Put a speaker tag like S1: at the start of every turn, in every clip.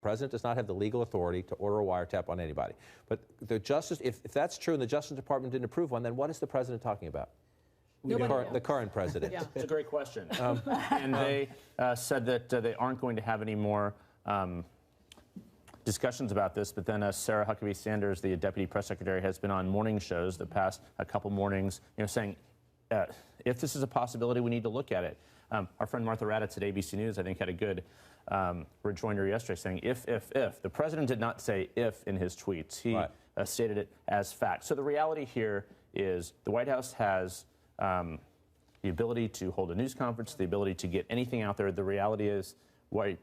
S1: president does not have the legal authority to order a wiretap on anybody. But the Justice, if that's true and the Justice Department didn't approve one, then what is the president talking about? The current president.
S2: Yeah. It's a great question. And they said that they aren't going to have any more discussions about this, but then Sarah Huckabee Sanders, the deputy press secretary, has been on morning shows the past couple mornings, saying, if this is a possibility, we need to look at it. Our friend Martha Raddatz at ABC News, I think, had a good rejoinder yesterday saying, if. The president did not say if in his tweets. He stated it as fact. So the reality here is the White House has the ability to hold a news conference, the ability to get anything out there. The reality is the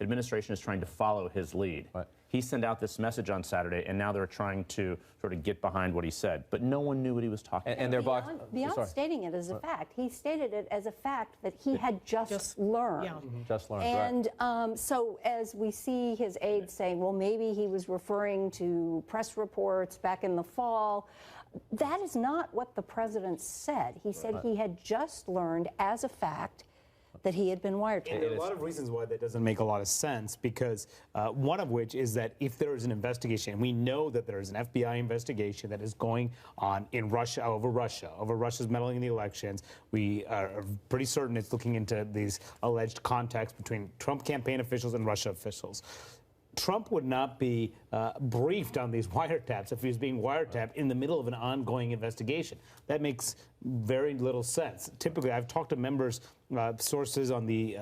S2: administration is trying to follow his lead. He sent out this message on Saturday, and now they're trying to sort of get behind what he said. But no one knew what he was talking about.
S3: And beyond stating it as a fact, he stated it as a fact that he had just learned.
S1: Yeah. Just learned,
S3: and so as we see his aides saying, well, maybe he was referring to press reports back in the fall, that is not what the president said. He said he had just learned as a fact that he had been wiretapped.
S4: And there are a lot of reasons why that doesn't make a lot of sense, because one of which is that if there is an investigation, and we know that there is an FBI investigation that is going on in Russia, over Russia's meddling in the elections. We are pretty certain it's looking into these alleged contacts between Trump campaign officials and Russia officials. Trump would not be briefed on these wiretaps if he was being wiretapped in the middle of an ongoing investigation. That makes very little sense. Typically, I've talked to members, sources on the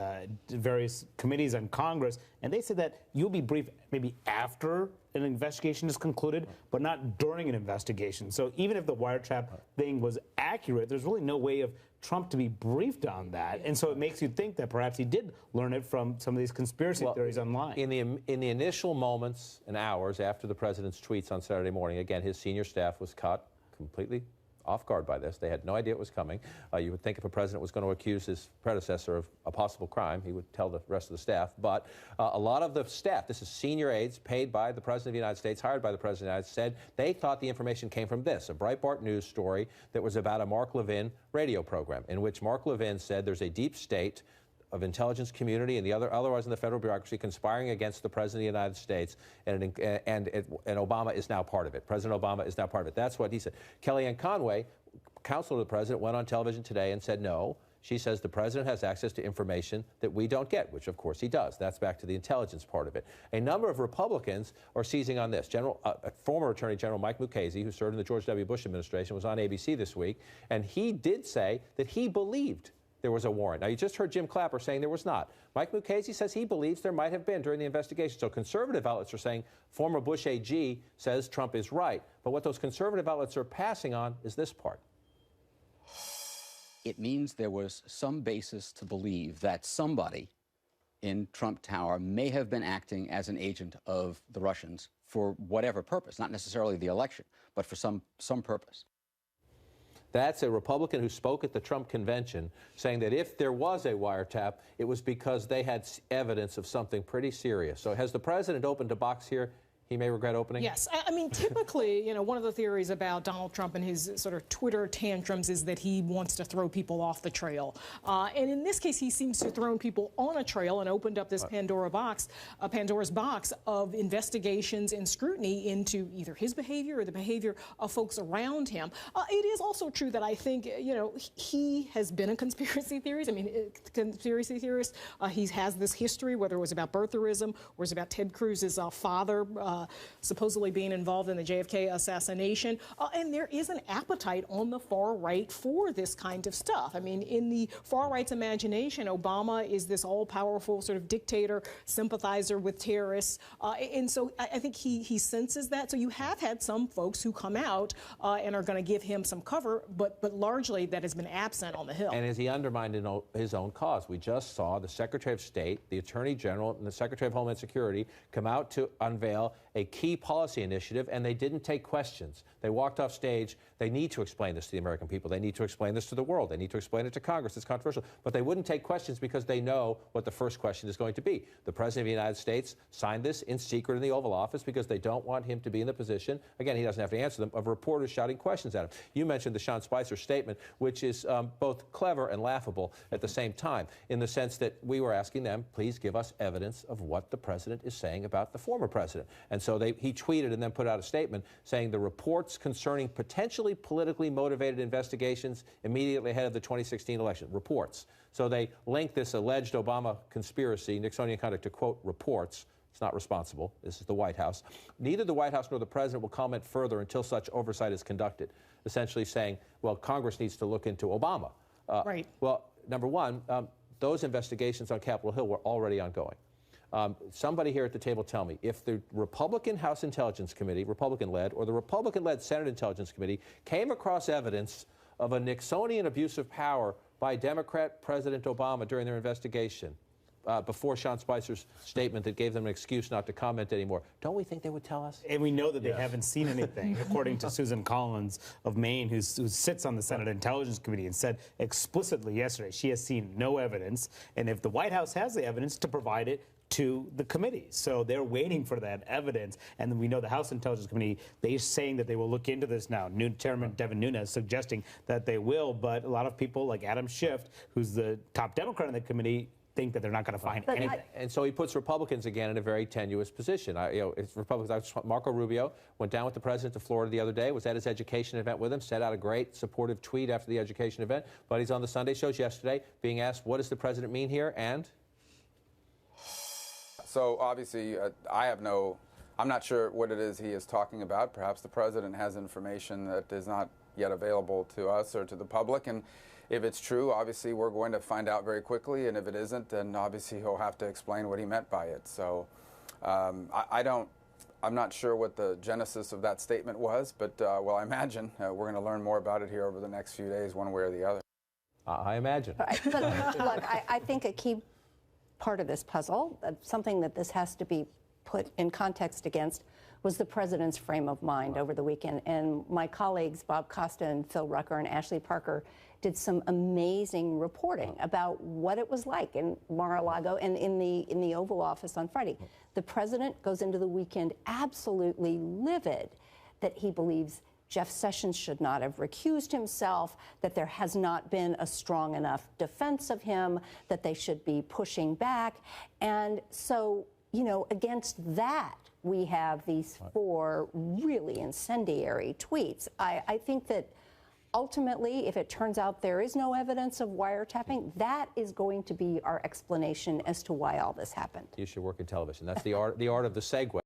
S4: various committees on Congress, and they said that you'll be briefed maybe after an investigation is concluded, but not during an investigation. So even if the wiretap thing was accurate, there's really no way of Trump to be briefed on that. And so it makes you think that perhaps he did learn it from some of these conspiracy theories online.
S1: In the initial moments and hours after the president's tweets on Saturday morning, again, his senior staff was caught completely off guard by this. They had no idea it was coming. You would think if a president was going to accuse his predecessor of a possible crime, he would tell the rest of the staff. But a lot of the staff, this is senior aides paid by the President of the United States, hired by the President of the United States, said they thought the information came from this, a Breitbart News story that was about a Mark Levin radio program, in which Mark Levin said there's a deep state of intelligence community and the otherwise in the federal bureaucracy conspiring against the President of the United States, and Obama is now part of it. President Obama is now part of it. That's what he said. Kellyanne Conway, counsel to the president, went on television today and said no. She says the president has access to information that we don't get, which of course he does. That's back to the intelligence part of it. A number of Republicans are seizing on this. Former Attorney General Mike Mukasey, who served in the George W. Bush administration, was on ABC this week, and he did say that he believed there was a warrant. Now, you just heard Jim Clapper saying there was not. Mike Mukasey says he believes there might have been during the investigation. So conservative outlets are saying former Bush AG says Trump is right. But what those conservative outlets are passing on is this part.
S5: It means there was some basis to believe that somebody in Trump Tower may have been acting as an agent of the Russians for whatever purpose, not necessarily the election, but for some purpose.
S1: That's a Republican who spoke at the Trump convention saying that if there was a wiretap, it was because they had evidence of something pretty serious. So has the president opened a box here he may regret opening?
S6: Yes. I mean, typically, one of the theories about Donald Trump and his sort of Twitter tantrums is that he wants to throw people off the trail. And in this case, he seems to have thrown people on a trail and opened up this Pandora's box of investigations and scrutiny into either his behavior or the behavior of folks around him. It is also true that I think, he has been a conspiracy theorist. Conspiracy theorist. He has this history, whether it was about birtherism or it was about Ted Cruz's father supposedly being involved in the JFK assassination. And there is an appetite on the far right for this kind of stuff. I mean, in the far right's imagination, Obama is this all-powerful sort of dictator, sympathizer with terrorists. And so I think he senses that. So you have had some folks who come out and are going to give him some cover, but largely that has been absent on the Hill.
S1: And has he undermined his own cause? We just saw the Secretary of State, the Attorney General, and the Secretary of Homeland Security come out to unveil a key policy initiative, and they didn't take questions. They walked off stage. They need to explain this to the American people. They need to explain this to the world. They need to explain it to Congress. It's controversial. But they wouldn't take questions because they know what the first question is going to be. The President of the United States signed this in secret in the Oval Office because they don't want him to be in the position, again, he doesn't have to answer them, of reporters shouting questions at him. You mentioned the Sean Spicer statement, which is both clever and laughable at the same time, in the sense that we were asking them, please give us evidence of what the President is saying about the former President. And so he tweeted and then put out a statement saying the reports concerning potentially politically motivated investigations immediately ahead of the 2016 election. Reports. So they linked this alleged Obama conspiracy, Nixonian conduct, to, quote, reports. It's not responsible. This is the White House. Neither the White House nor the President will comment further until such oversight is conducted, essentially saying, well, Congress needs to look into Obama.
S6: Right.
S1: Well, number one, those investigations on Capitol Hill were already ongoing. Somebody here at the table tell me, if the Republican House Intelligence Committee, Republican-led, or the Republican-led Senate Intelligence Committee came across evidence of a Nixonian abuse of power by Democrat President Obama during their investigation, before Sean Spicer's statement that gave them an excuse not to comment anymore, don't we think they would tell us?
S4: And we know that they haven't seen anything, according to Susan Collins of Maine, who sits on the Senate Intelligence Committee, and said explicitly yesterday she has seen no evidence, and if the White House has the evidence, to provide it to the committee. So they're waiting for that evidence. And then we know the House Intelligence Committee, they're saying that they will look into this now. Chairman Devin Nunes suggesting that they will, but a lot of people like Adam Schiff, who's the top Democrat in the committee, think that they're not going to find anything.
S1: And so he puts Republicans again in a very tenuous position. It's Republicans. Marco Rubio went down with the president to Florida the other day, was at his education event with him, sent out a great supportive tweet after the education event. But he's on the Sunday shows yesterday being asked, what does the president mean here? And?
S7: So obviously, I'm not sure what it is he is talking about. Perhaps the president has information that is not yet available to us or to the public. And if it's true, obviously, we're going to find out very quickly. And if it isn't, then obviously he'll have to explain what he meant by it. So I'm not sure what the genesis of that statement was, but well, I imagine we're going to learn more about it here over the next few days, one way or the other.
S1: I imagine.
S3: But look, I think a key part of this puzzle, something that this has to be put in context against, was the president's frame of mind over the weekend. And my colleagues, Bob Costa and Phil Rucker and Ashley Parker, did some amazing reporting about what it was like in Mar-a-Lago and in the Oval Office on Friday. The president goes into the weekend absolutely livid that he believes Jeff Sessions should not have recused himself, that there has not been a strong enough defense of him, that they should be pushing back. And so, against that, we have these four really incendiary tweets. I think that ultimately, if it turns out there is no evidence of wiretapping, that is going to be our explanation as to why all this happened.
S1: You should work in television. That's the art of the segue.